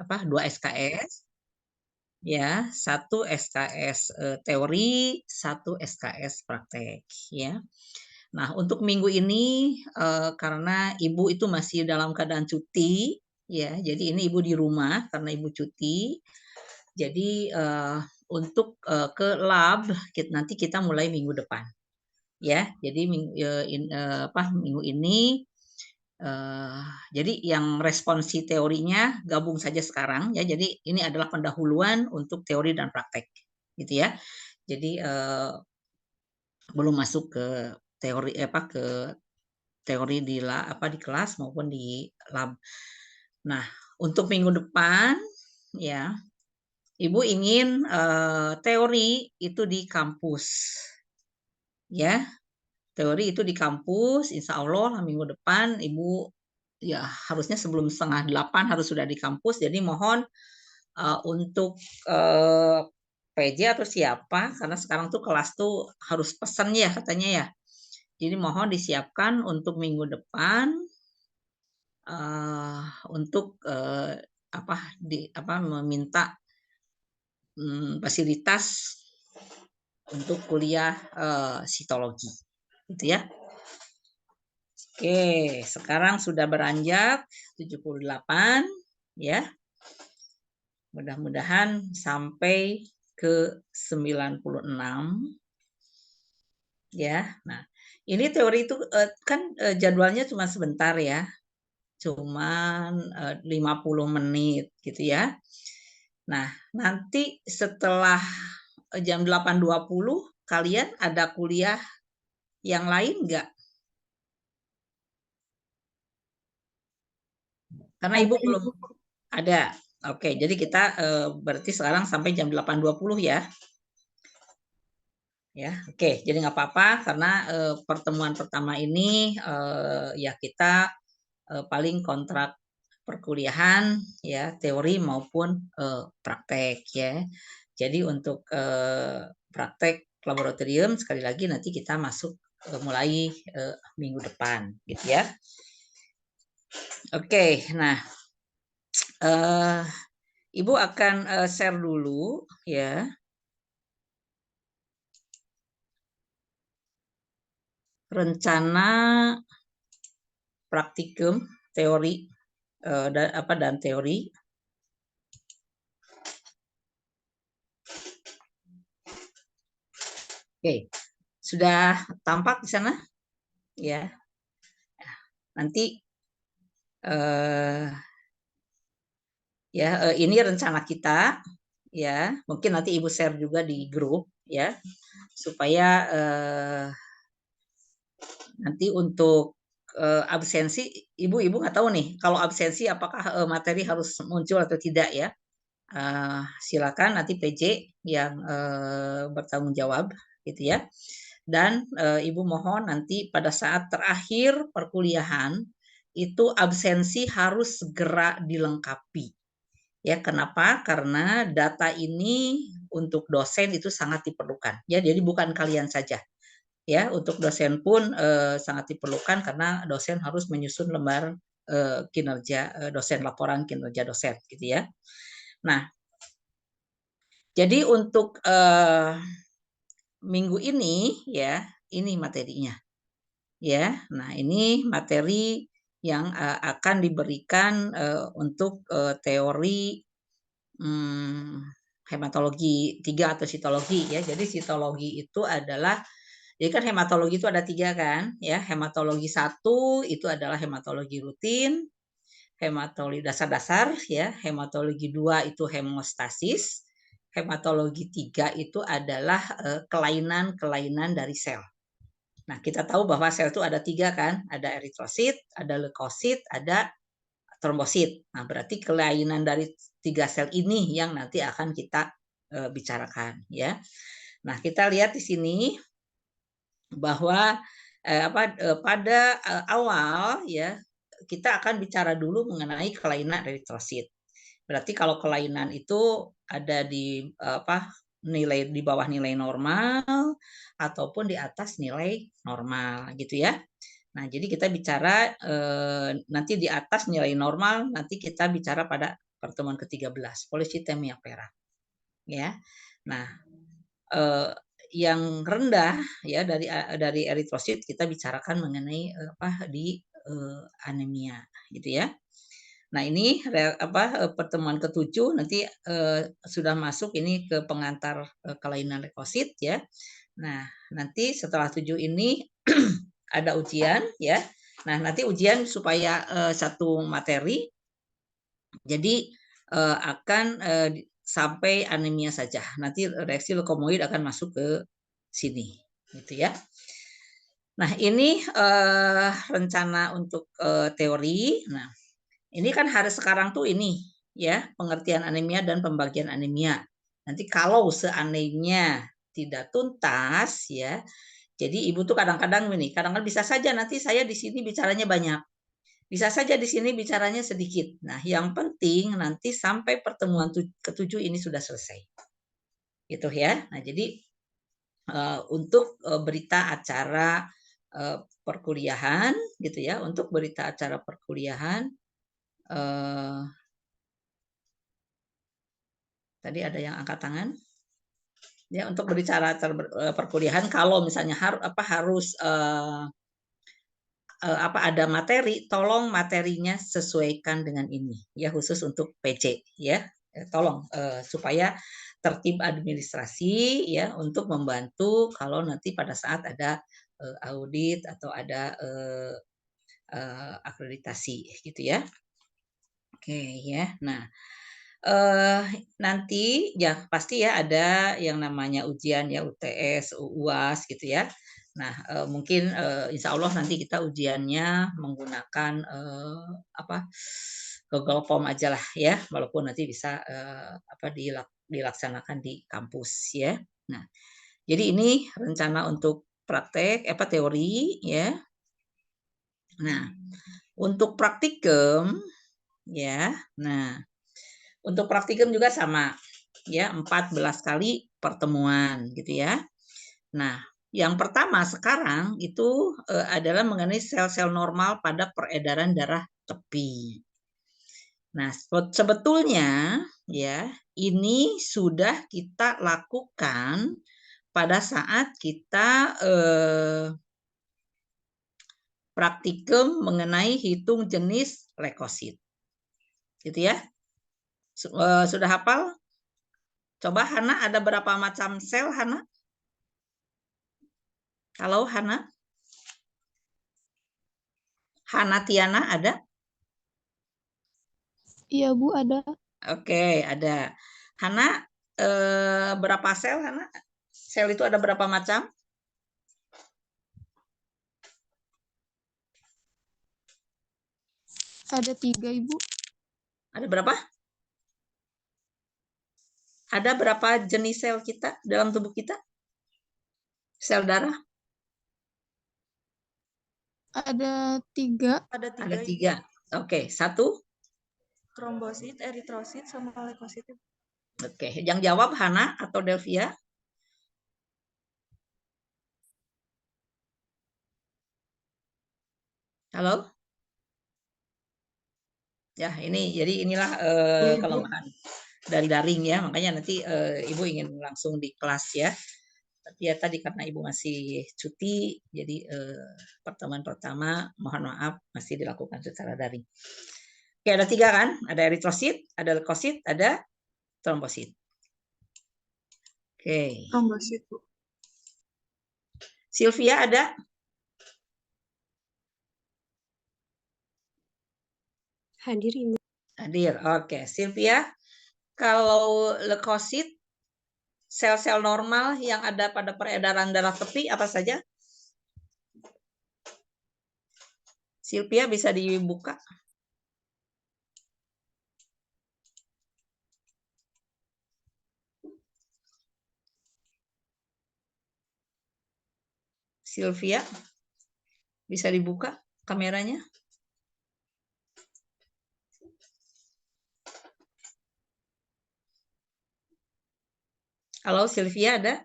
2 SKS ya, 1 SKS teori, 1 SKS praktek ya. Nah, untuk minggu ini karena Ibu itu masih dalam keadaan cuti ya, jadi ini Ibu di rumah karena Ibu cuti. Jadi untuk ke lab nanti kita mulai minggu depan ya. Jadi minggu ini jadi yang responsi teorinya gabung saja sekarang ya. Jadi ini adalah pendahuluan untuk teori dan praktek gitu ya. Jadi belum masuk ke teori ke teori di kelas maupun di lab. Nah, untuk minggu depan ya, Ibu ingin teori itu di kampus. Ya, teori itu di kampus, insya Allah minggu depan Ibu ya harusnya sebelum 7:30 harus sudah di kampus. Jadi mohon untuk PJ atau siapa, karena sekarang tuh kelas tuh harus pesan ya katanya ya. Jadi mohon disiapkan untuk minggu depan untuk meminta fasilitas untuk kuliah psikologi, gitu ya. Oke, sekarang sudah beranjak 78 ya. Mudah-mudahan sampai ke 96 ya. Nah, ini teori itu kan jadwalnya cuma sebentar ya. Cuman 50 menit gitu ya. Nah, nanti setelah jam 8.20 kalian ada kuliah yang lain nggak? Karena Ibu belum ada. Oke, jadi kita berarti sekarang sampai jam 8.20 ya. Ya, oke. Jadi nggak apa-apa karena pertemuan pertama ini ya kita paling kontrak perkuliahan ya, teori maupun praktek ya. Jadi untuk praktek laboratorium sekali lagi nanti kita masuk mulai minggu depan gitu ya. Oke, nah Ibu akan share dulu ya rencana praktikum teori dan teori. Oke, sudah tampak di sana ya. Nanti ya ini rencana kita ya. Mungkin nanti Ibu share juga di grup ya supaya nanti untuk absensi ibu nggak tahu nih kalau absensi apakah materi harus muncul atau tidak ya. Silakan nanti PJ yang bertanggung jawab gitu ya. Dan Ibu mohon nanti pada saat terakhir perkuliahan itu absensi harus segera dilengkapi. Ya, kenapa? Karena data ini untuk dosen itu sangat diperlukan. Ya, jadi bukan kalian saja. Ya, untuk dosen pun sangat diperlukan karena dosen harus menyusun lembar kinerja dosen, laporan kinerja dosen gitu ya. Nah, jadi untuk minggu ini ya, ini materinya. Ya. Nah, ini materi yang akan diberikan untuk teori hematologi 3 atau sitologi ya. Jadi sitologi itu adalah jadi kan hematologi itu ada 3 kan ya. Hematologi 1 itu adalah hematologi rutin, hematologi dasar-dasar ya, hematologi 2 itu hemostasis, hematologi 3 itu adalah kelainan-kelainan dari sel. Nah, kita tahu bahwa sel itu ada 3 kan, ada eritrosit, ada leukosit, ada trombosit. Nah, berarti kelainan dari 3 sel ini yang nanti akan kita bicarakan ya. Nah, kita lihat di sini bahwa pada awal ya kita akan bicara dulu mengenai kelainan eritrosit. Berarti kalau kelainan itu ada di nilai di bawah nilai normal ataupun di atas nilai normal gitu ya. Nah, jadi kita bicara nanti di atas nilai normal, nanti kita bicara pada pertemuan ke-13, polisitemia perak. Ya. Nah, yang rendah ya dari eritrosit kita bicarakan mengenai di anemia gitu ya. Nah, ini pertemuan ke-7 nanti sudah masuk ini ke pengantar kelainan leukosit ya. Nah, nanti setelah 7 ini ada ujian ya. Nah, nanti ujian supaya satu materi jadi akan sampai anemia saja. Nanti reaksi leukomoid akan masuk ke sini gitu ya. Nah, ini rencana untuk teori. Nah, ini kan hari sekarang tuh ini ya, pengertian anemia dan pembagian anemia. Nanti kalau seandainya tidak tuntas ya, jadi ibu tuh kadang-kadang bisa saja nanti saya di sini bicaranya banyak. Bisa saja di sini bicaranya sedikit. Nah, yang penting nanti sampai pertemuan ke-7 ini sudah selesai. Gitu ya. Nah, jadi untuk berita acara perkuliahan gitu ya, untuk berita acara perkuliahan tadi ada yang angkat tangan. Ya, untuk berbicara perkuliahan kalau misalnya harus ada materi, tolong materinya sesuaikan dengan ini ya, khusus untuk PC ya. Tolong supaya tertib administrasi ya, untuk membantu kalau nanti pada saat ada audit atau ada akreditasi gitu ya. Oke ya. Nah, nanti ya pasti ya ada yang namanya ujian ya, UTS, UAS gitu ya. Nah, mungkin insya Allah nanti kita ujiannya menggunakan Google Form aja lah ya, walaupun nanti bisa dilaksanakan di kampus ya. Nah, jadi ini rencana untuk praktek teori ya. Nah, untuk praktikum ya. Nah, untuk praktikum juga sama ya, 14 kali pertemuan gitu ya. Nah, yang pertama sekarang itu adalah mengenai sel-sel normal pada peredaran darah tepi. Nah, sebetulnya ya, ini sudah kita lakukan pada saat kita praktikum mengenai hitung jenis leukosit. Gitu ya. Sudah hafal? Coba Hana, ada berapa macam sel Hana? Halo Hana? Hana Tiana ada? Iya Bu, ada. Oke, ada. Hana, berapa sel Hana? Sel itu ada berapa macam? Ada 3 Ibu. Ada berapa? Ada berapa jenis sel kita dalam tubuh kita? Sel darah? Ada 3. Ada 3. Oke, 1. Trombosit, eritrosit, sama leukosit. Oke, yang jawab Hana atau Delvia? Halo? Ya, jadi inilah kelemahan dari daring ya, makanya nanti Ibu ingin langsung di kelas ya. Tapi ya tadi karena Ibu masih cuti, jadi pertemuan pertama mohon maaf masih dilakukan secara daring. Oke, ada 3 kan? Ada eritrosit, ada leukosit, ada trombosit. Oke. Trombosit, Bu. Sylvia ada? Hadir, Ibu. Hadir. Oke, Sylvia, kalau leukosit sel-sel normal yang ada pada peredaran darah tepi apa saja? Sylvia bisa dibuka? Sylvia, bisa dibuka kameranya? Halo Sylvia, ada?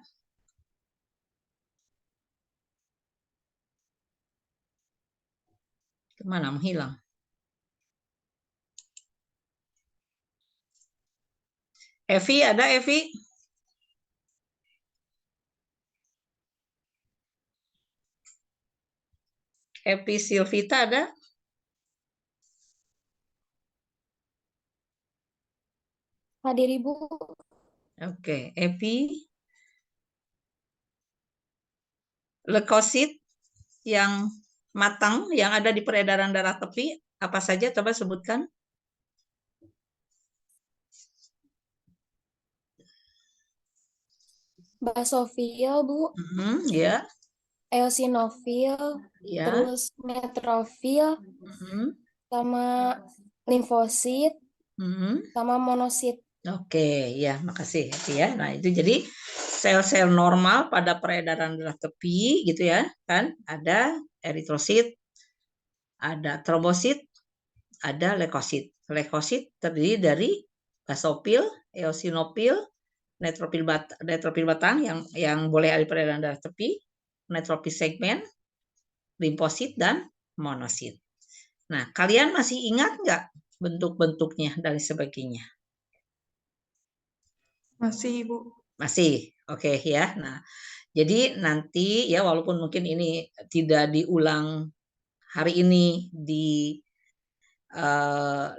Kemana? Menghilang. Evi, ada Evi? Evi Silvita ada? Hadir Ibu. Oke, Evi. Leukosit yang matang, yang ada di peredaran darah tepi, apa saja? Coba sebutkan. Basofil, Bu. Ya, Eosinofil, ya. terus neutrofil, sama limfosit, sama monosit. Oke, ya, makasih ya. Nah, itu jadi sel-sel normal pada peredaran darah tepi gitu ya, kan? Ada eritrosit, ada trombosit, ada leukosit. Leukosit terdiri dari basofil, eosinofil, neutropil batang yang boleh ada di peredaran darah tepi, neutropil segmen, limfosit dan monosit. Nah, kalian masih ingat nggak bentuk-bentuknya dan sebagainya? Masih, Ibu. Masih, oke ya. Nah, jadi nanti ya walaupun mungkin ini tidak diulang hari ini di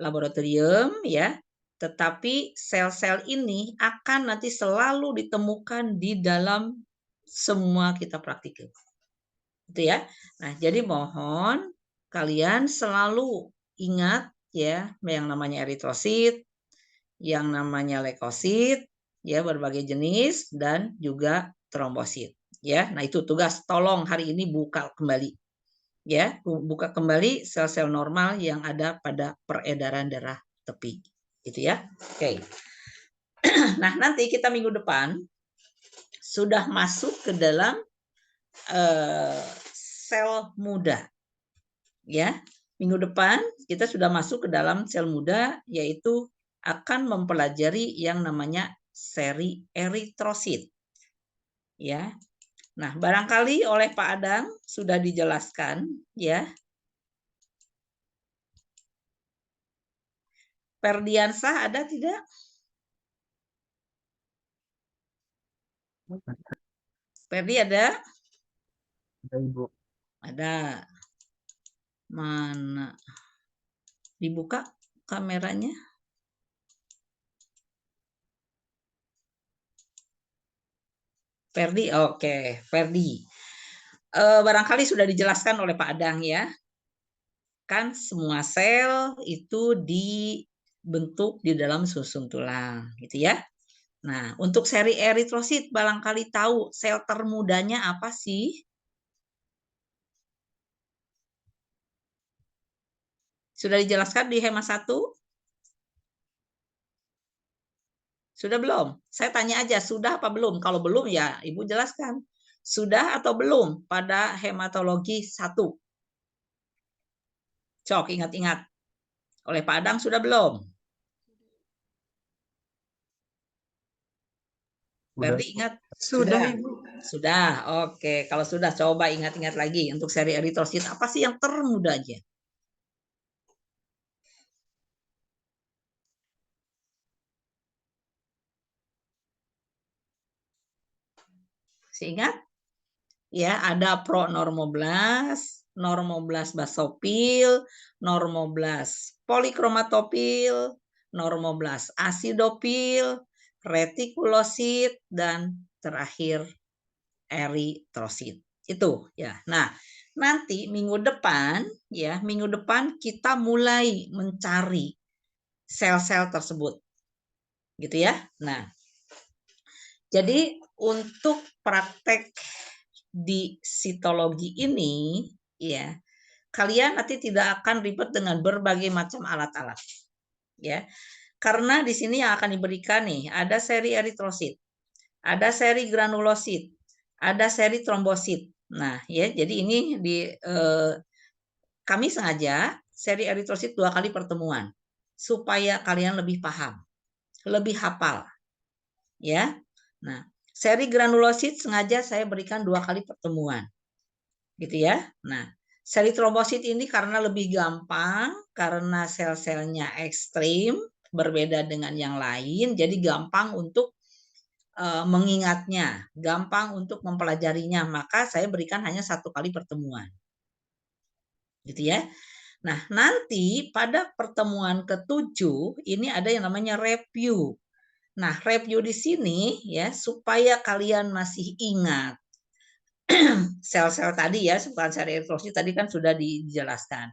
laboratorium ya, tetapi sel-sel ini akan nanti selalu ditemukan di dalam semua kita praktikum. Itu ya. Nah, jadi mohon kalian selalu ingat ya yang namanya eritrosit, yang namanya leukosit, ya berbagai jenis dan juga trombosit. Ya, nah itu tugas. Tolong hari ini buka kembali, ya, buka kembali sel-sel normal yang ada pada peredaran darah tepi, gitu ya. Oke. Nah, nanti kita minggu depan sudah masuk ke dalam sel muda, ya. Minggu depan kita sudah masuk ke dalam sel muda, yaitu akan mempelajari yang namanya seri eritrosit. Ya. Nah, barangkali oleh Pak Adang sudah dijelaskan ya. Ferdiansah ada tidak? Ferdi ada? Ada Ibu. Ada. Mana? Dibuka kameranya. Ferdi, oke, Ferdi. Barangkali sudah dijelaskan oleh Pak Adang ya. Kan semua sel itu dibentuk di dalam susun tulang, gitu ya. Nah, untuk seri eritrosit barangkali tahu sel termudanya apa sih? Sudah dijelaskan di hema 1? Sudah belum? Saya tanya aja, sudah apa belum? Kalau belum ya Ibu jelaskan. Sudah atau belum pada hematologi 1? Cok, ingat-ingat. Oleh Pak Adang sudah belum? Berarti ingat? Sudah, Ibu. Sudah, oke. Kalau sudah, coba ingat-ingat lagi. Untuk seri eritrosit, apa sih yang termuda aja? Ingat? Ya, ada pronormoblast, normoblast basofil, normoblast polikromatopil, normoblast asidopil, retikulosit, dan terakhir eritrosit. Itu ya. Nah, nanti minggu depan ya, minggu depan kita mulai mencari sel-sel tersebut. Gitu ya. Nah, jadi untuk praktek di sitologi ini ya, kalian nanti tidak akan ribet dengan berbagai macam alat-alat. Ya. Karena di sini yang akan diberikan nih, ada seri eritrosit, ada seri granulosit, ada seri trombosit. Nah, ya, jadi ini kami sengaja seri eritrosit 2 kali pertemuan supaya kalian lebih paham, lebih hafal. Ya. Nah, seri granulosit sengaja saya berikan 2 kali pertemuan. Gitu ya. Nah, seri trombosit ini karena lebih gampang, karena sel-selnya ekstrim, berbeda dengan yang lain, jadi gampang untuk mengingatnya, gampang untuk mempelajarinya, maka saya berikan hanya 1 kali pertemuan. Gitu ya. Nah, nanti pada pertemuan ke-7 ini ada yang namanya review. Nah, review di sini ya supaya kalian masih ingat sel-sel tadi ya, sel eritrosit tadi kan sudah dijelaskan.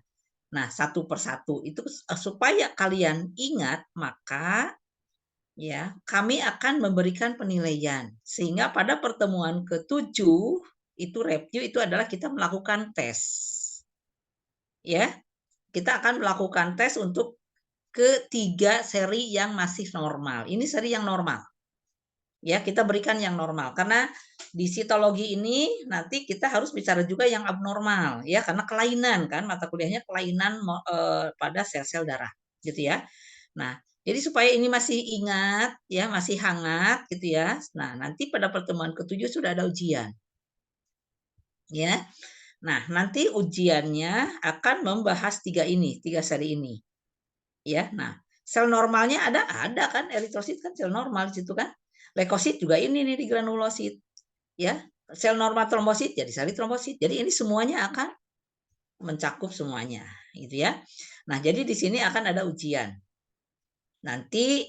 Nah, satu persatu itu supaya kalian ingat, maka ya kami akan memberikan penilaian sehingga pada pertemuan ke-7 itu review itu adalah kita melakukan tes. Ya. Kita akan melakukan tes untuk ketiga seri yang masih normal. Ini seri yang normal. Ya, kita berikan yang normal karena di sitologi ini nanti kita harus bicara juga yang abnormal ya, karena kelainan kan mata kuliahnya kelainan pada sel-sel darah gitu ya. Nah, jadi supaya ini masih ingat ya, masih hangat gitu ya. Nah, nanti pada pertemuan ke-7 sudah ada ujian. Ya. Nah, nanti ujiannya akan membahas 3 seri ini. Ya, nah, sel normalnya ada kan eritrosit kan sel normal di situ kan. Leukosit juga ini nih di granulosit. Ya, sel normal trombosit jadi sel trombosit. Jadi ini semuanya akan mencakup semuanya, gitu ya. Nah, jadi di sini akan ada ujian. Nanti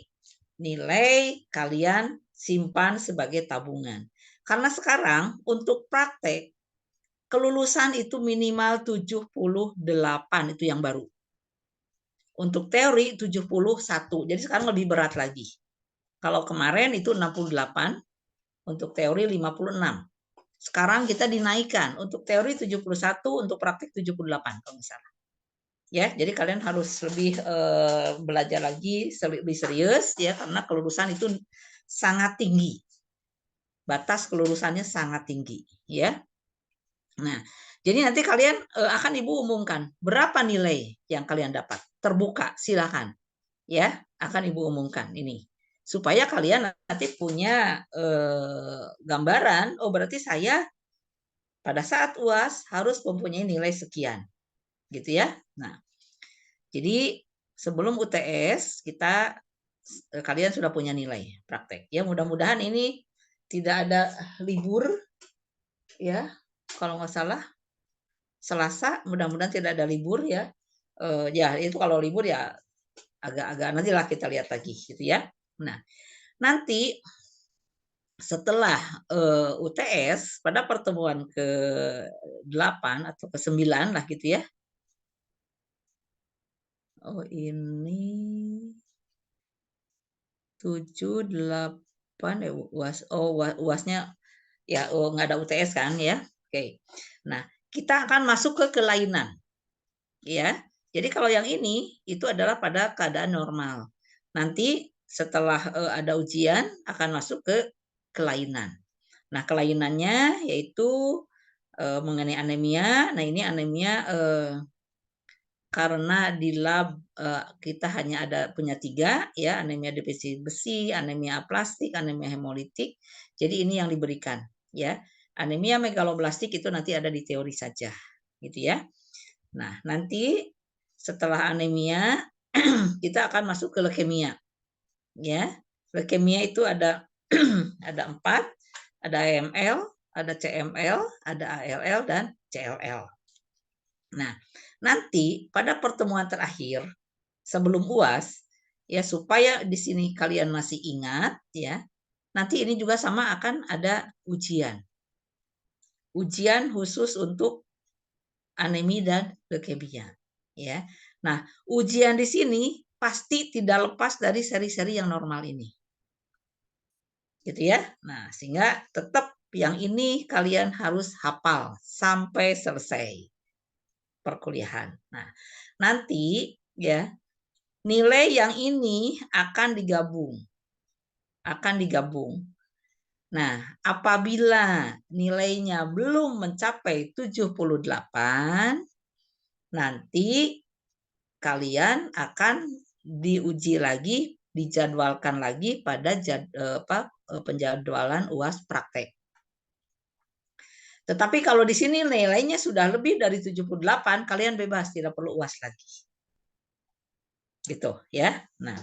nilai kalian simpan sebagai tabungan. Karena sekarang untuk praktek kelulusan itu minimal 78 itu yang baru. Untuk teori 71. Jadi sekarang lebih berat lagi. Kalau kemarin itu 68, untuk teori 56. Sekarang kita dinaikkan untuk teori 71, untuk praktik 78 kalau misalnya. Ya, jadi kalian harus lebih belajar lagi, lebih serius ya karena kelulusan itu sangat tinggi. Batas kelulusannya sangat tinggi, ya. Nah, jadi nanti kalian akan Ibu umumkan berapa nilai yang kalian dapat. Terbuka, silakan. Ya, akan Ibu umumkan ini. Supaya kalian nanti punya gambaran, oh berarti saya pada saat UAS harus mempunyai nilai sekian. Gitu ya. Nah, jadi sebelum UTS kalian sudah punya nilai praktek. Ya, mudah-mudahan ini tidak ada libur ya. Kalau nggak salah Selasa, mudah-mudahan tidak ada libur ya. Ya, itu kalau libur ya agak-agak nantilah kita lihat lagi gitu ya. Nah, nanti setelah UTS pada pertemuan ke-8 atau ke-9 lah gitu ya. Oh, ini 7, 8 UAS. Oh, UASnya ya nggak ada UTS kan ya. Oke. Nah, kita akan masuk ke kelainan. Ya. Jadi kalau yang ini itu adalah pada keadaan normal. Nanti setelah ada ujian akan masuk ke kelainan. Nah, kelainannya yaitu mengenai anemia. Nah, ini anemia karena di lab kita hanya punya 3 ya, anemia defisi besi, anemia aplastik, anemia hemolitik. Jadi ini yang diberikan ya. Anemia megaloblastik itu nanti ada di teori saja gitu ya. Nah, nanti setelah anemia kita akan masuk ke leukemia. Ya. Leukemia itu ada ada 4, ada AML, ada CML, ada ALL dan CLL. Nah, nanti pada pertemuan terakhir sebelum UAS ya supaya di sini kalian masih ingat ya. Nanti ini juga sama akan ada ujian. Ujian khusus untuk anemia dan leukemia ya. Nah, ujian di sini pasti tidak lepas dari seri-seri yang normal ini. Gitu ya. Nah, sehingga tetap yang ini kalian harus hafal sampai selesai perkuliahan. Nah, nanti ya nilai yang ini akan digabung. Nah, apabila nilainya belum mencapai 78, nanti kalian akan diuji lagi, dijadwalkan lagi pada penjadwalan UAS praktek. Tetapi kalau di sini nilainya sudah lebih dari 78, kalian bebas, tidak perlu UAS lagi. Gitu ya. Nah,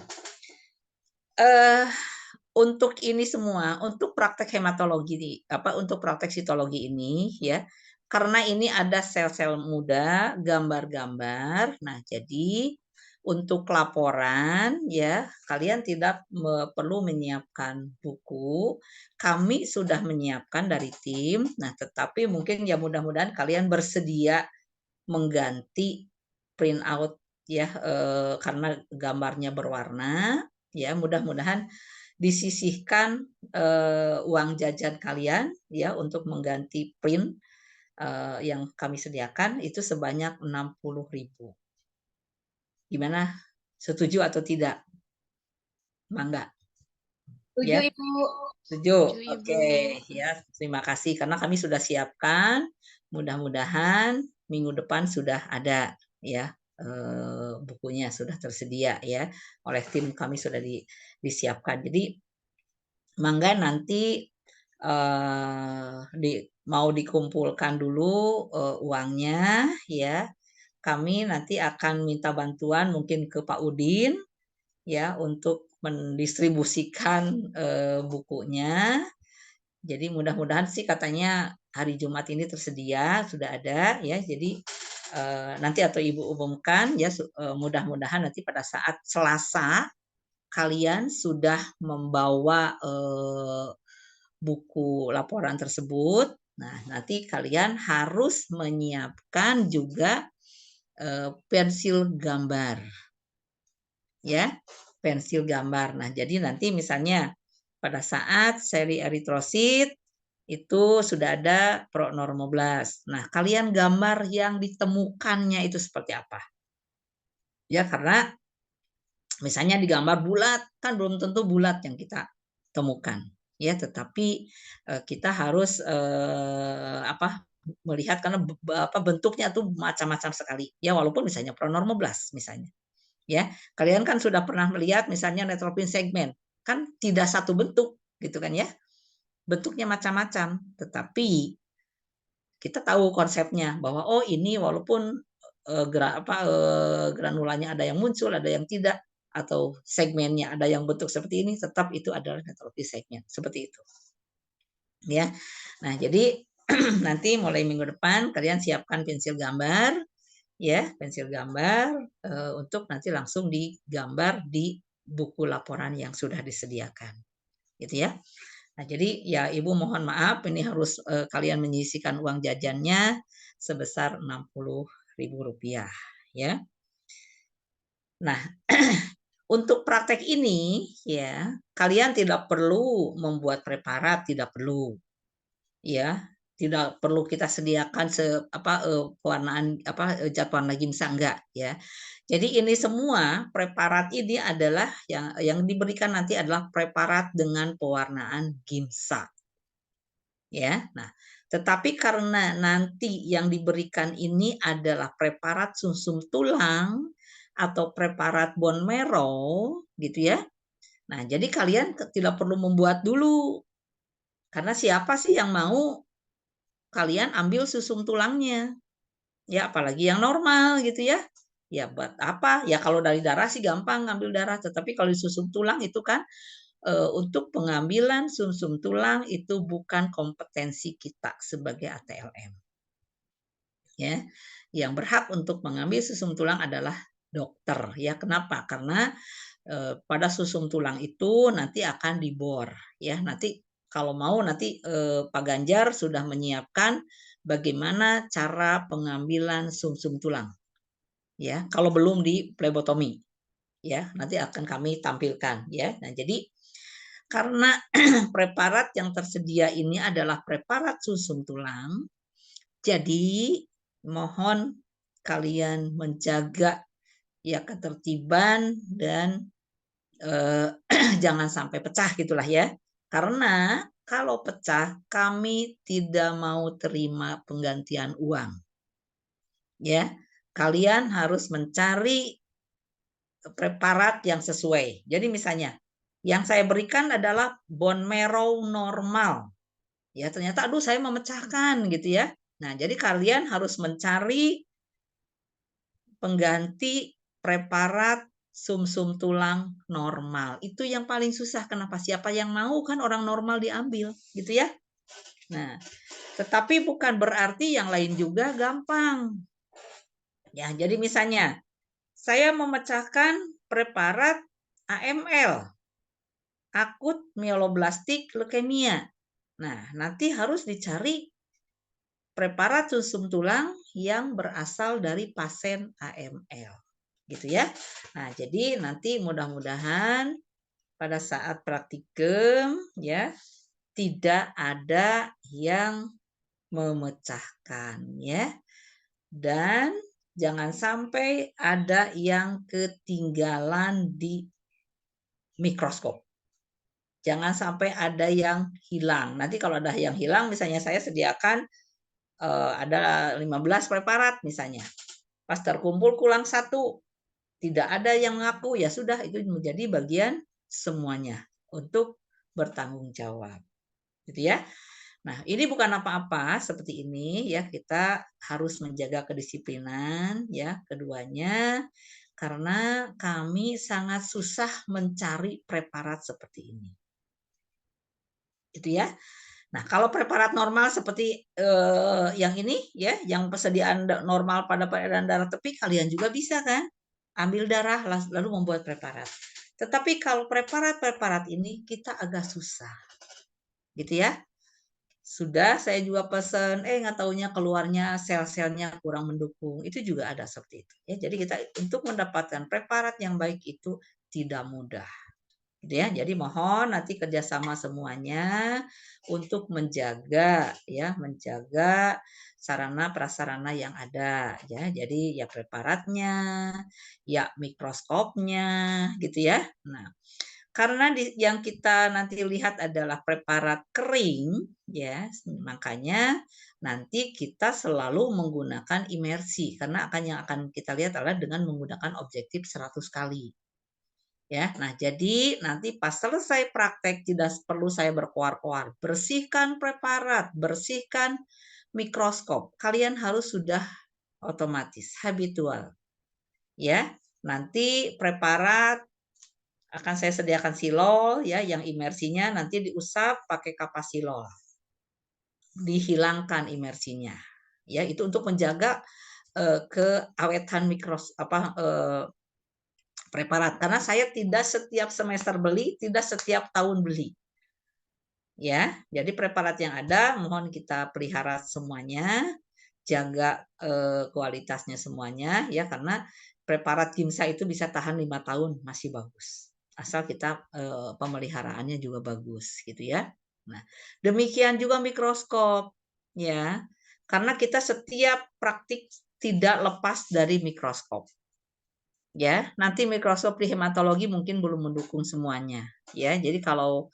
Untuk ini semua, untuk praktek hematologi, untuk praktek sitologi ini ya, karena ini ada sel-sel muda, gambar-gambar. Nah, jadi untuk laporan ya, kalian tidak perlu menyiapkan buku. Kami sudah menyiapkan dari tim. Nah, tetapi mungkin ya mudah-mudahan kalian bersedia mengganti print out ya, karena gambarnya berwarna ya, mudah-mudahan disisihkan uang jajan kalian ya untuk mengganti print yang kami sediakan itu sebanyak 60.000. Gimana? Setuju atau tidak? Mangga. Setuju, Ya. Ibu. Setuju. Oke, ya. Terima kasih karena kami sudah siapkan. Mudah-mudahan minggu depan sudah ada ya, bukunya sudah tersedia ya, oleh tim kami sudah disiapkan. Jadi mangga nanti mau dikumpulkan dulu uangnya ya. Kami nanti akan minta bantuan mungkin ke Pak Udin ya untuk mendistribusikan bukunya. Jadi mudah-mudahan sih katanya hari Jumat ini tersedia, sudah ada ya. Jadi nanti atau Ibu umumkan ya, mudah-mudahan nanti pada saat Selasa kalian sudah membawa buku laporan tersebut. Nah, nanti kalian harus menyiapkan juga pensil gambar. Ya, pensil gambar. Nah, jadi nanti misalnya pada saat seri eritrosit itu sudah ada pro-normoblas. Nah, kalian gambar yang ditemukannya itu seperti apa? Ya, karena misalnya digambar bulat, kan belum tentu bulat yang kita temukan. Ya, tetapi kita harus melihat karena bentuknya tuh macam-macam sekali. Ya, walaupun misalnya pro-normoblas misalnya. Ya, kalian kan sudah pernah melihat misalnya neutropin segmen, kan tidak satu bentuk gitu kan ya. Bentuknya macam-macam, tetapi kita tahu konsepnya bahwa oh ini walaupun granulanya ada yang muncul, ada yang tidak, atau segmennya ada yang bentuk seperti ini, tetap itu adalah neutropin segmen, seperti itu. Ya. Nah, jadi nanti mulai minggu depan kalian siapkan pensil gambar ya, pensil gambar untuk nanti langsung digambar di buku laporan yang sudah disediakan. Gitu ya. Nah, jadi ya Ibu mohon maaf ini harus kalian menyisihkan uang jajannya sebesar Rp60.000 ya. Nah, untuk praktek ini ya, kalian tidak perlu membuat preparat, tidak perlu. Ya, tidak perlu kita sediakan pewarnaan zat warna gimsa enggak ya. Jadi ini semua preparat ini adalah yang diberikan nanti adalah preparat dengan pewarnaan gimsa. Ya. Nah, tetapi karena nanti yang diberikan ini adalah preparat sumsum tulang atau preparat bone marrow gitu ya. Nah, jadi kalian tidak perlu membuat dulu. Karena siapa sih yang mau kalian ambil susum tulangnya? Ya, apalagi yang normal gitu ya. Ya buat apa? Ya kalau dari darah sih gampang ngambil darah, tetapi kalau di susum tulang itu kan untuk pengambilan sumsum tulang itu bukan kompetensi kita sebagai ATLM. Ya, yang berhak untuk mengambil sumsum tulang adalah dokter. Ya, kenapa? Karena pada sumsum tulang itu nanti akan dibor. Ya, nanti kalau mau nanti Pak Ganjar sudah menyiapkan bagaimana cara pengambilan sumsum tulang. Ya, kalau belum di plebotomi. Ya, nanti akan kami tampilkan ya. Nah, jadi karena preparat yang tersedia ini adalah preparat sumsum tulang, jadi mohon kalian menjaga ya ketertiban dan jangan sampai pecah gitulah ya. Karena kalau pecah kami tidak mau terima penggantian uang. Ya, kalian harus mencari preparat yang sesuai. Jadi misalnya yang saya berikan adalah bone marrow normal. Ya, ternyata aduh saya memecahkan gitu ya. Nah, jadi kalian harus mencari pengganti preparat sumsum tulang normal. Itu yang paling susah. Kenapa? Siapa yang mau kan orang normal diambil, gitu ya. Nah, tetapi bukan berarti yang lain juga gampang. Ya, jadi misalnya saya memecahkan preparat AML, akut myeloblastik leukemia. Nah, nanti harus dicari preparat sumsum tulang yang berasal dari pasien AML. Gitu ya. Nah, jadi nanti mudah-mudahan pada saat praktikum ya tidak ada yang memecahkan ya. Dan jangan sampai ada yang ketinggalan di mikroskop. Jangan sampai ada yang hilang. Nanti kalau ada yang hilang misalnya saya sediakan ada 15 preparat misalnya. Pas terkumpul kurang 1, tidak ada yang mengaku, ya sudah itu menjadi bagian semuanya untuk bertanggung jawab. Gitu ya. Nah, ini bukan apa-apa seperti ini ya, kita harus menjaga kedisiplinan ya keduanya karena kami sangat susah mencari preparat seperti ini. Itu ya. Nah, kalau preparat normal seperti yang ini ya, yang persediaan normal pada peredaran darah tepi kalian juga bisa kan? Ambil darah lalu membuat preparat. Tetapi kalau preparat-preparat ini kita agak susah. Gitu ya. Sudah saya juga pesan, nggak taunya keluarnya sel-selnya kurang mendukung. Itu juga ada seperti itu. Ya, jadi kita untuk mendapatkan preparat yang baik itu tidak mudah. Gitu ya. Jadi mohon nanti kerjasama semuanya untuk menjaga sarana prasarana yang ada ya. Jadi ya preparatnya, ya mikroskopnya gitu ya. Nah, karena yang kita nanti lihat adalah preparat kering ya, makanya nanti kita selalu menggunakan imersi karena yang akan kita lihat adalah dengan menggunakan objektif 100 kali. Ya, nah jadi nanti pas selesai praktek tidak perlu saya berkoar-koar. Bersihkan preparat, bersihkan mikroskop. Kalian harus sudah otomatis, habitual. Ya, nanti preparat akan saya sediakan silol ya, yang imersinya nanti diusap pakai kapas silol. Dihilangkan imersinya. Ya, itu untuk menjaga keawetan preparat karena saya tidak setiap semester beli, tidak setiap tahun beli. Ya, jadi preparat yang ada mohon kita pelihara semuanya, jaga kualitasnya semuanya ya karena preparat Gimsa itu bisa tahan 5 tahun masih bagus. Asal kita pemeliharaannya juga bagus gitu ya. Nah, demikian juga mikroskop ya. Karena kita setiap praktik tidak lepas dari mikroskop. Ya, nanti mikroskop di hematologi mungkin belum mendukung semuanya. Ya, jadi kalau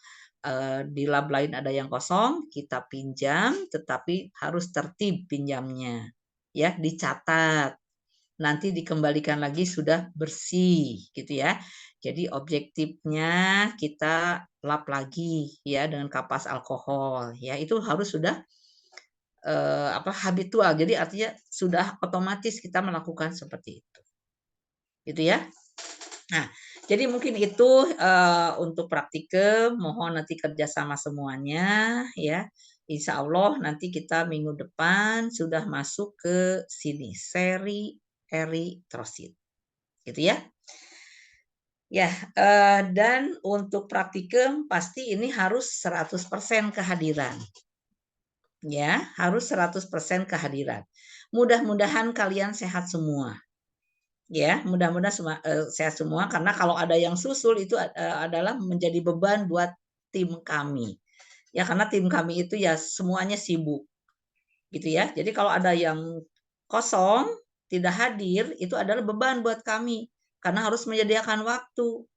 di lab lain ada yang kosong, kita pinjam, tetapi harus tertib pinjamnya. Ya, dicatat. Nanti dikembalikan lagi sudah bersih, gitu ya. Jadi objektifnya kita lap lagi ya dengan kapas alkohol. Ya, itu harus sudah habitual. Jadi artinya sudah otomatis kita melakukan seperti itu. Gitu ya. Nah, jadi mungkin itu untuk praktikum, mohon nanti kerjasama semuanya ya. Insya Allah nanti kita minggu depan sudah masuk ke sini, seri eritrosit. Gitu ya. Ya, dan untuk praktikum pasti ini harus 100% kehadiran. Ya, harus 100% kehadiran. Mudah-mudahan kalian sehat semua. Ya, mudah-mudahan sehat semua karena kalau ada yang susul itu adalah menjadi beban buat tim kami. Ya, karena tim kami itu ya semuanya sibuk. Gitu ya. Jadi kalau ada yang kosong, tidak hadir, itu adalah beban buat kami karena harus menyediakan waktu.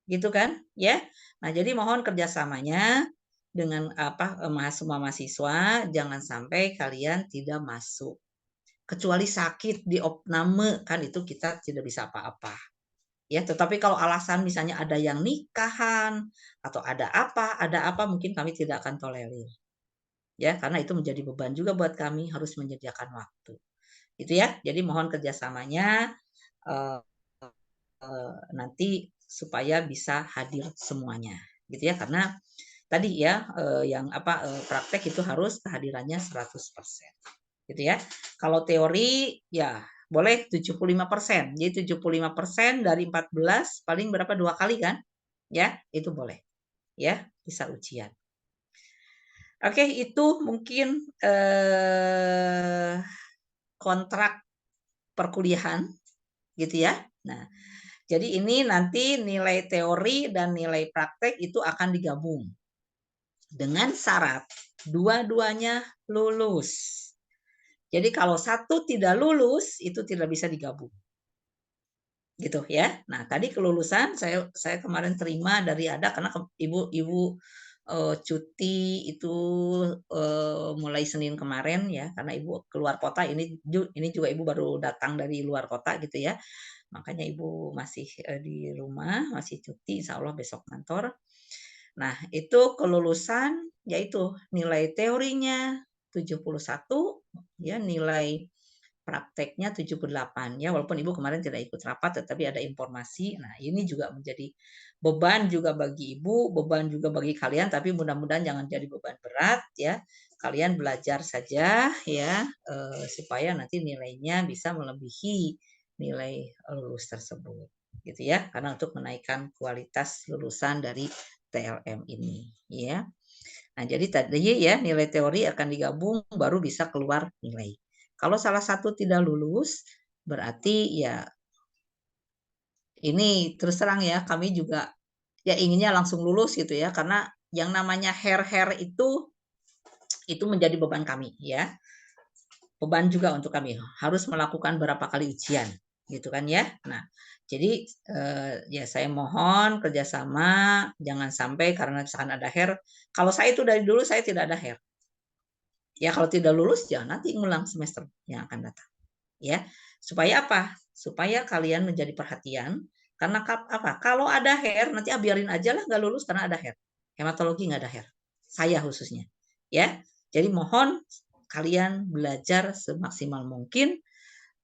Gitu kan? Ya. Nah, jadi mohon kerjasamanya dengan semua mahasiswa jangan sampai kalian tidak masuk. Kecuali sakit di opname kan itu kita tidak bisa apa-apa. Ya, tetapi kalau alasan misalnya ada yang nikahan atau ada apa mungkin kami tidak akan tolerir. Ya, karena itu menjadi beban juga buat kami harus menyediakan waktu. Itu ya. Jadi mohon kerjasamanya nanti supaya bisa hadir semuanya, gitu ya. Karena tadi ya yang praktek itu harus kehadirannya 100%, gitu ya. Kalau teori ya boleh 75%. Jadi 75% dari 14 paling berapa, 2 kali kan? Ya, itu boleh. Ya, bisa ujian. Oke, itu mungkin kontrak perkuliahan gitu ya. Nah, jadi ini nanti nilai teori dan nilai praktek itu akan digabung dengan syarat dua-duanya lulus. Jadi kalau satu tidak lulus itu tidak bisa digabung. Gitu ya. Nah, tadi kelulusan saya kemarin terima dari Ada karena ibu cuti itu mulai Senin kemarin ya, karena ibu keluar kota. Ini juga ibu baru datang dari luar kota gitu ya. Makanya ibu masih di rumah, masih cuti, insya Allah besok kantor. Nah, itu kelulusan yaitu nilai teorinya 71 ya, nilai prakteknya 78 ya, walaupun ibu kemarin tidak ikut rapat tetapi ada informasi. Nah, ini juga menjadi beban juga bagi ibu, beban juga bagi kalian, tapi mudah-mudahan jangan jadi beban berat ya. Kalian belajar saja ya supaya nanti nilainya bisa melebihi nilai lulus tersebut gitu ya, karena untuk menaikkan kualitas lulusan dari TLM ini ya. Nah, jadi tadi ya nilai teori akan digabung baru bisa keluar nilai. Kalau salah satu tidak lulus, berarti ya ini terus terang ya, kami juga ya inginnya langsung lulus gitu ya, karena yang namanya hair itu menjadi beban kami ya. Beban juga untuk kami, harus melakukan berapa kali ujian gitu kan ya. Nah, jadi ya saya mohon kerjasama, jangan sampai karena misalkan ada hair. Kalau saya itu dari dulu saya tidak ada hair. Ya kalau tidak lulus jangan nanti ngulang semester yang akan datang. Ya, supaya apa? Supaya kalian menjadi perhatian. Karena apa? Kalau ada hair nanti biarin aja lah nggak lulus karena ada hair. Hematologi nggak ada hair. Saya khususnya. Ya, jadi mohon kalian belajar semaksimal mungkin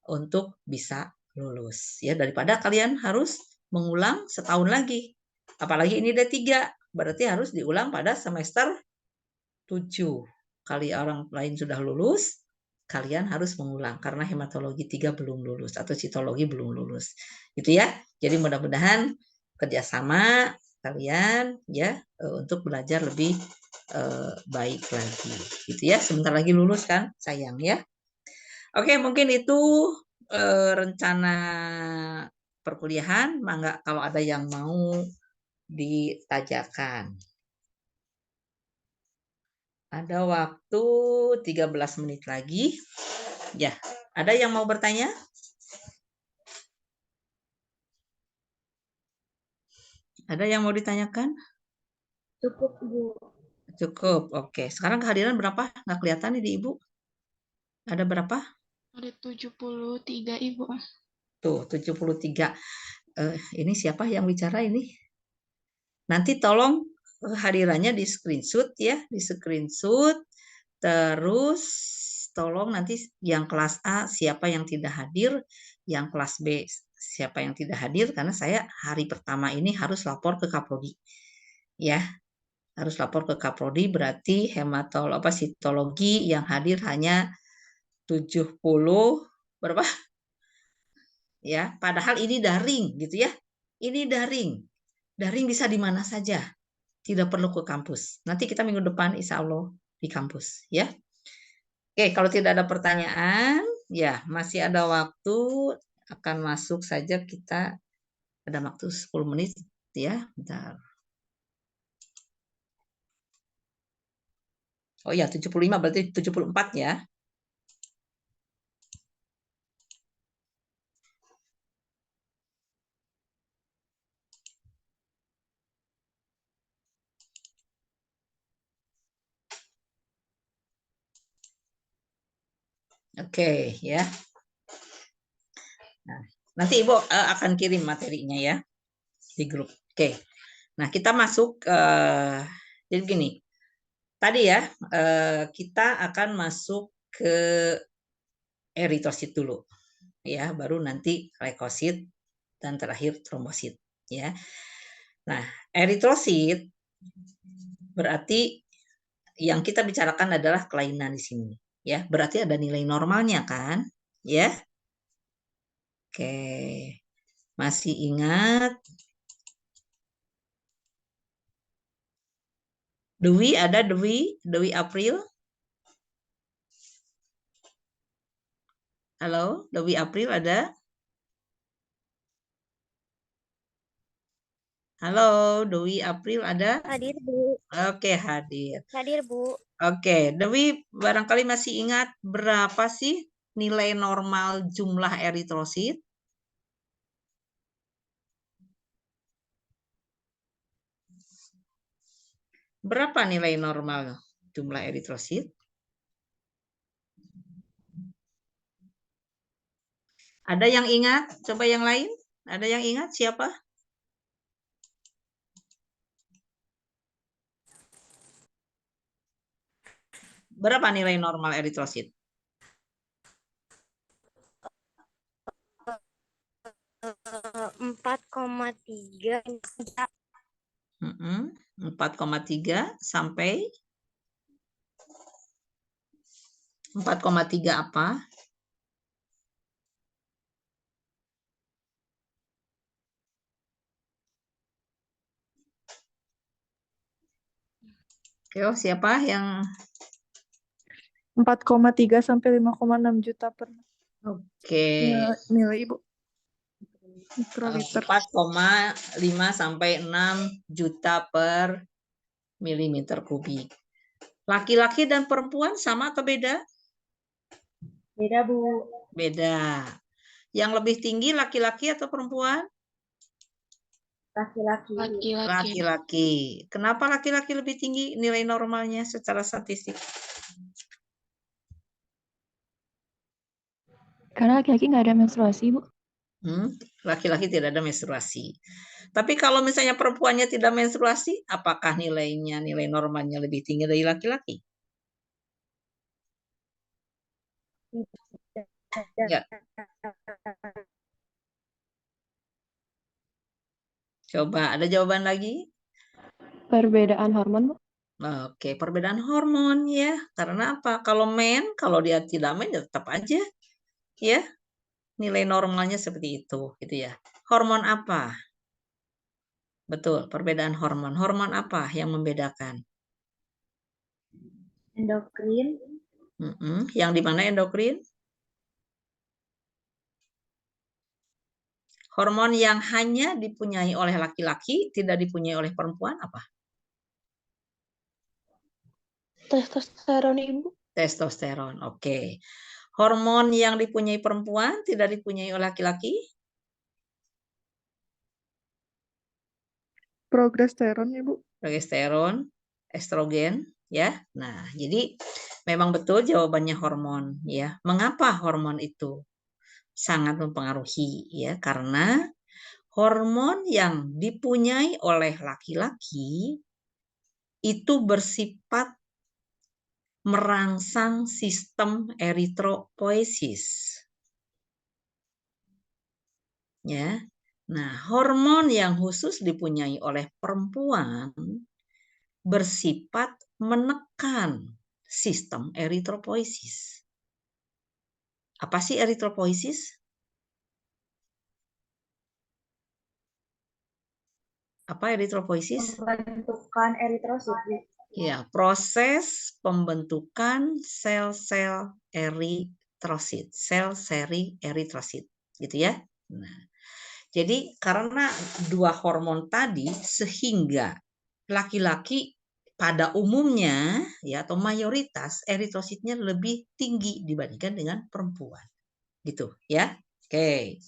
untuk bisa lulus. Ya, daripada kalian harus mengulang setahun lagi. Apalagi ini D3, berarti harus diulang pada semester 7. Kali orang lain sudah lulus, kalian harus mengulang karena hematologi 3 belum lulus atau citologi belum lulus. Gitu ya. Jadi mudah-mudahan kerjasama kalian ya untuk belajar lebih baik lagi. Gitu ya. Sebentar lagi lulus kan, sayang ya. Oke, mungkin itu rencana perkuliahan. Mangga kalau ada yang mau ditajakan. Ada waktu 13 menit lagi. Ya, ada yang mau bertanya? Ada yang mau ditanyakan? Cukup, Bu. Cukup, oke. Sekarang kehadiran berapa? Nggak kelihatan nih di Ibu. Ada berapa? Ada 73, Ibu. Tuh, 73. Ini siapa yang bicara ini? Nanti tolong kehadirannya di screenshot ya, di screenshot. Terus tolong nanti yang kelas A siapa yang tidak hadir, yang kelas B siapa yang tidak hadir, karena saya hari pertama ini harus lapor ke Kaprodi. Ya, harus lapor ke Kaprodi, berarti sitologi yang hadir hanya 70 berapa? Ya, padahal ini daring gitu ya. Ini daring. Daring bisa di mana saja. Tidak perlu ke kampus. Nanti kita minggu depan insya Allah di kampus ya. Oke, kalau tidak ada pertanyaan, ya masih ada waktu, akan masuk saja kita, ada waktu 10 menit ya. Bentar. Oh ya, 75 berarti 74 ya. Oke, ya. Nah, nanti Ibu akan kirim materinya ya di grup. Oke. Nah, kita masuk jadi begini. Tadi ya, kita akan masuk ke eritrosit dulu. Ya, baru nanti leukosit, dan terakhir trombosit, ya. Nah, eritrosit berarti yang kita bicarakan adalah kelainan di sini, ya. Berarti ada nilai normalnya kan, ya. Oke. Masih ingat? Dewi ada Dewi April? Halo, Dewi April ada? Halo, Dewi April ada? Hadir, Bu. Oke, hadir. Hadir, Bu. Oke, Dewi barangkali masih ingat berapa sih nilai normal jumlah eritrosit? Berapa nilai normal jumlah eritrosit? Ada yang ingat? Coba yang lain. Ada yang ingat siapa? Berapa nilai normal eritrosit? 4,3. 4,3 sampai 4,3 apa? Oke, siapa yang 4,3 sampai 5,6 juta per Oke. nilai Ibu. Mikroliter. 4,5 sampai 6 juta per milimeter kubik. Laki-laki dan perempuan sama atau beda? Beda, Bu. Beda. Yang lebih tinggi laki-laki atau perempuan? Laki-laki. Laki-laki. Laki-laki. Kenapa laki-laki lebih tinggi nilai normalnya secara statistik? Karena laki-laki nggak ada menstruasi, Bu. Laki-laki tidak ada menstruasi. Tapi kalau misalnya perempuannya tidak menstruasi, apakah nilai normalnya lebih tinggi dari laki-laki? Ya. Coba, ada jawaban lagi? Perbedaan hormon, Bu. Oke, perbedaan hormon ya. Karena apa? Kalau dia tidak ya tetap aja ya nilai normalnya seperti itu, gitu ya. Hormon apa? Betul, perbedaan hormon. Hormon apa yang membedakan? Endokrin. Yang di mana endokrin? Hormon yang hanya dipunyai oleh laki-laki, tidak dipunyai oleh perempuan apa? Testosteron, Ibu. Testosteron, oke. Hormon yang dipunyai perempuan, tidak dipunyai oleh laki-laki? Progesteron, Ibu. Progesteron, estrogen, ya. Nah, jadi memang betul jawabannya hormon, ya. Mengapa hormon itu sangat mempengaruhi, ya? Karena hormon yang dipunyai oleh laki-laki itu bersifat merangsang sistem eritropoiesis. Ya. Nah, hormon yang khusus dipunyai oleh perempuan bersifat menekan sistem eritropoiesis. Apa sih eritropoiesis? Apa eritropoiesis? Pembentukan eritrosit. Ya, proses pembentukan sel-sel eritrosit, sel-seri eritrosit, gitu ya. Nah, jadi karena dua hormon tadi sehingga laki-laki pada umumnya ya atau mayoritas eritrositnya lebih tinggi dibandingkan dengan perempuan. Gitu ya. Oke.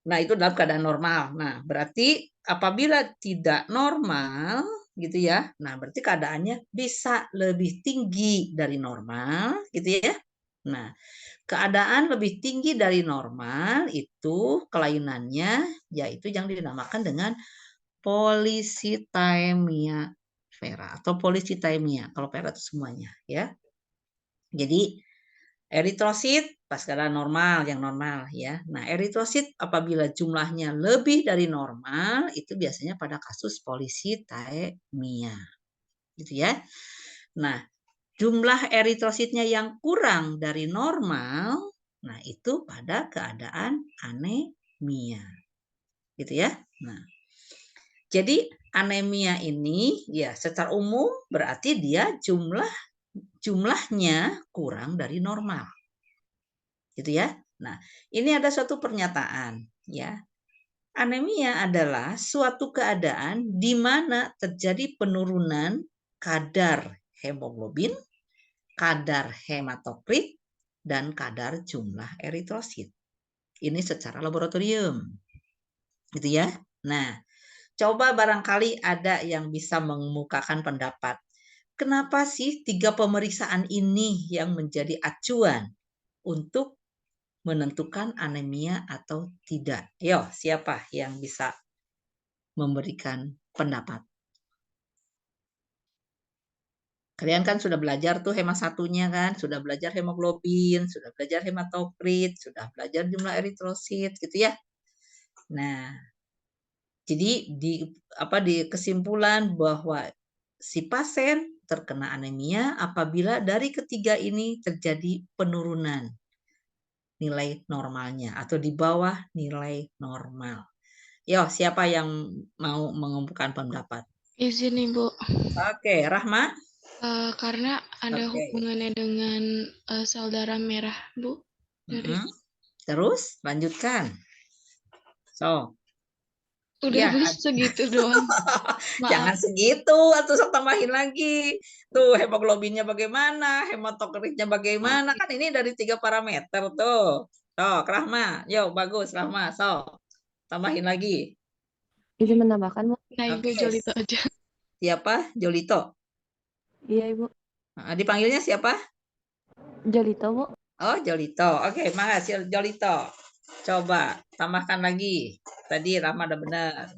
Nah, itu dalam keadaan normal. Nah, berarti apabila tidak normal gitu ya. Nah, berarti keadaannya bisa lebih tinggi dari normal gitu ya. Nah, keadaan lebih tinggi dari normal itu kelainannya yaitu yang dinamakan dengan polycythemia vera atau polycythemia. Kalau vera itu semuanya ya. Jadi eritrosit pas keadaan normal, yang normal ya. Nah, eritrosit apabila jumlahnya lebih dari normal itu biasanya pada kasus polisitaemia. Gitu ya. Nah, jumlah eritrositnya yang kurang dari normal, nah itu pada keadaan anemia. Gitu ya. Nah, jadi anemia ini ya secara umum berarti dia jumlahnya kurang dari normal. Gitu ya. Nah, ini ada suatu pernyataan ya. Anemia adalah suatu keadaan di mana terjadi penurunan kadar hemoglobin, kadar hematokrit, dan kadar jumlah eritrosit. Ini secara laboratorium. Gitu ya. Nah, coba barangkali ada yang bisa mengemukakan pendapat. Kenapa sih 3 pemeriksaan ini yang menjadi acuan untuk menentukan anemia atau tidak? Yo, siapa yang bisa memberikan pendapat? Kalian kan sudah belajar tuh hema satunya kan, sudah belajar hemoglobin, sudah belajar hematokrit, sudah belajar jumlah eritrosit gitu ya. Nah, jadi di kesimpulan bahwa si pasien terkena anemia apabila dari ketiga ini terjadi penurunan nilai normalnya atau di bawah nilai normal. Yo, siapa yang mau mengemukakan pendapat? Izin Ibu. Oke, Rahma. Karena ada Oke. hubungannya dengan sel darah merah, Bu. Dari Terus lanjutkan. So, udah ya. Bu segitu doang. Jangan Maaf. segitu, atau tambahin lagi. Tuh hemoglobinnya bagaimana, hematokritnya bagaimana, kan ini dari 3 parameter tuh. Sok, Rahma. Yo, bagus Rahma. Sok, tambahin lagi. Izin menambahkan, Bu. Nah, Ibu Oke. Jolito aja. Siapa? Jolito. Iya, Ibu. Dipanggilnya siapa? Jolito, Bu. Oh, Jolito. Oke, makasih Jolito. Coba tambahkan lagi. Tadi Rahma udah benar.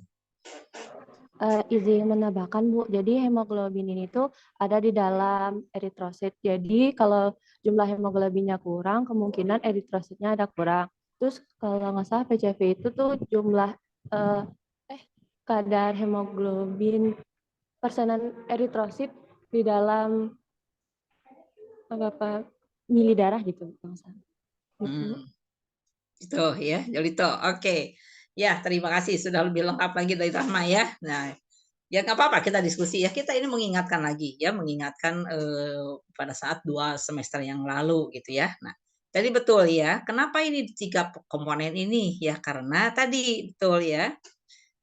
Izin menambahkan, Bu. Jadi hemoglobin ini tuh ada di dalam eritrosit. Jadi kalau jumlah hemoglobinnya kurang, kemungkinan eritrositnya ada kurang. Terus kalau nggak salah PCV itu tuh jumlah kadar hemoglobin persenan eritrosit di dalam apa mili darah gitu, nggak salah. Itu ya, Jolito. Oke. Ya, terima kasih sudah lebih lengkap lagi dari Rahma ya. Nah, ya nggak apa-apa kita diskusi ya. Kita ini mengingatkan lagi ya, mengingatkan pada saat 2 semester yang lalu gitu ya. Nah, tadi betul ya. Kenapa ini 3 komponen ini ya? Karena tadi betul ya.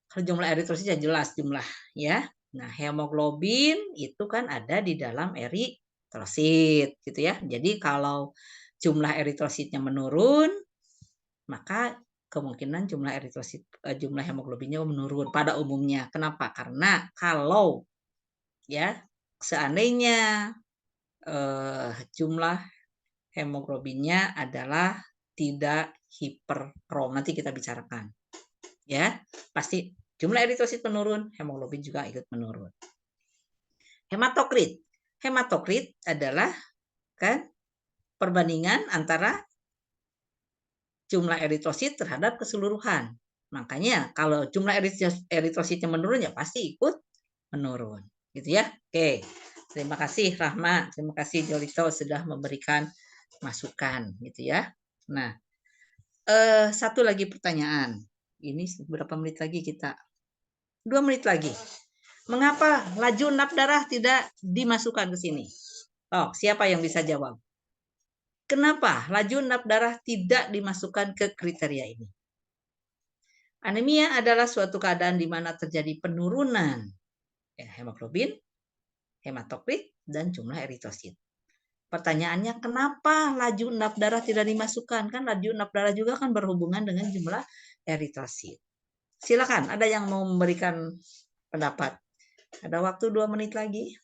Kalau jumlah eritrosit ya jelas jumlah ya. Nah, hemoglobin itu kan ada di dalam eritrosit gitu ya. Jadi kalau jumlah eritrositnya menurun, maka kemungkinan jumlah hemoglobinnya menurun pada umumnya. Kenapa? Karena kalau ya seandainya jumlah hemoglobinnya adalah tidak hiperkrom, nanti kita bicarakan. Ya, pasti jumlah eritrosit menurun, hemoglobin juga ikut menurun. Hematokrit. Hematokrit adalah kan perbandingan antara jumlah eritrosit terhadap keseluruhan. Makanya kalau jumlah eritrositnya menurun ya pasti ikut menurun. Gitu ya. Oke. Terima kasih Rahma, terima kasih Jolito sudah memberikan masukan gitu ya. Nah, satu lagi pertanyaan. Ini berapa menit lagi kita? 2 menit lagi. Mengapa laju nap darah tidak dimasukkan ke sini? Oh, siapa yang bisa jawab? Kenapa laju nap darah tidak dimasukkan ke kriteria ini? Anemia adalah suatu keadaan di mana terjadi penurunan hemoglobin, hematokrit, dan jumlah eritrosit. Pertanyaannya, kenapa laju nap darah tidak dimasukkan? Kan laju nap darah juga kan berhubungan dengan jumlah eritrosit. Silakan, ada yang mau memberikan pendapat? Ada waktu 2 menit lagi.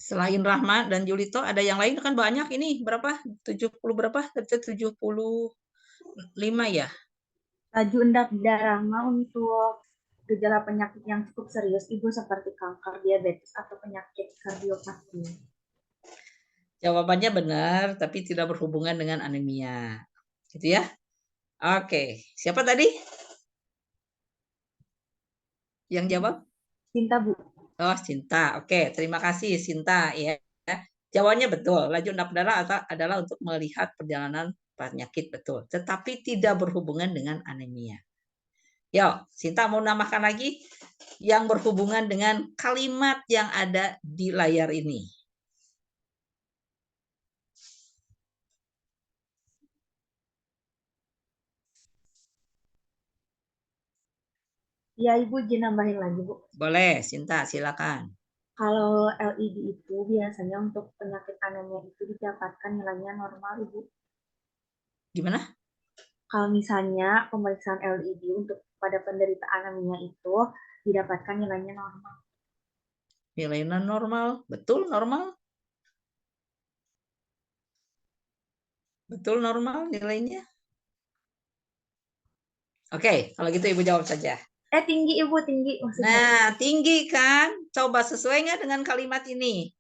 Selain Rahma dan Julito, ada yang lain kan banyak ini. Berapa? 70 berapa? 75 ya? Laju nap darah mah untuk gejala penyakit yang cukup serius, Ibu, seperti kanker, diabetes, atau penyakit kardiovaskular? Jawabannya benar, tapi tidak berhubungan dengan anemia. Gitu ya. Oke, siapa tadi? Yang jawab? Sinta, Bu. Oh, Sinta. Oke, terima kasih Sinta ya. Jawabannya betul. Laju endap darah adalah untuk melihat perjalanan penyakit betul, tetapi tidak berhubungan dengan anemia. Yuk, Sinta mau nambahkan lagi yang berhubungan dengan kalimat yang ada di layar ini. Ya, Ibu, izin nambahin lagi, Bu. Boleh, Sinta, silakan. Kalau LED itu biasanya untuk penyakit anemia itu didapatkan nilainya normal, Ibu. Gimana? Kalau misalnya pemeriksaan LED untuk pada penderita anemia itu didapatkan nilainya normal. Nilainya normal, betul normal? Betul normal nilainya? Oke, kalau gitu Ibu jawab saja. Tinggi, Ibu, tinggi maksudnya. Nah, tinggi kan? Coba sesuai nggak dengan kalimat ini?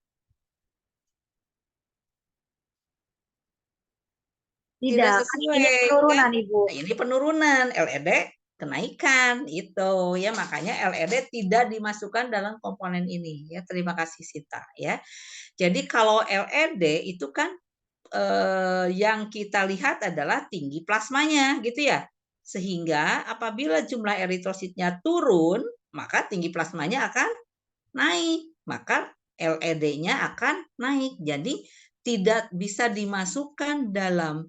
Tidak, sesuai. ini penurunan, Kan? Ibu. Nah, ini penurunan, LED kenaikan itu ya, makanya LED tidak dimasukkan dalam komponen ini ya. Terima kasih Sita ya. Jadi kalau LED itu kan yang kita lihat adalah tinggi plasmanya gitu ya. Sehingga apabila jumlah eritrositnya turun, maka tinggi plasmanya akan naik, maka LED-nya akan naik. Jadi tidak bisa dimasukkan dalam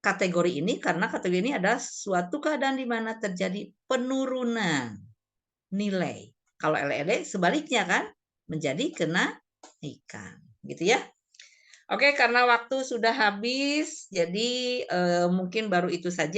kategori ini karena kategori ini adalah suatu keadaan di mana terjadi penurunan nilai. Kalau LED sebaliknya kan menjadi kenaikan, gitu ya. Oke, karena waktu sudah habis, jadi mungkin baru itu saja.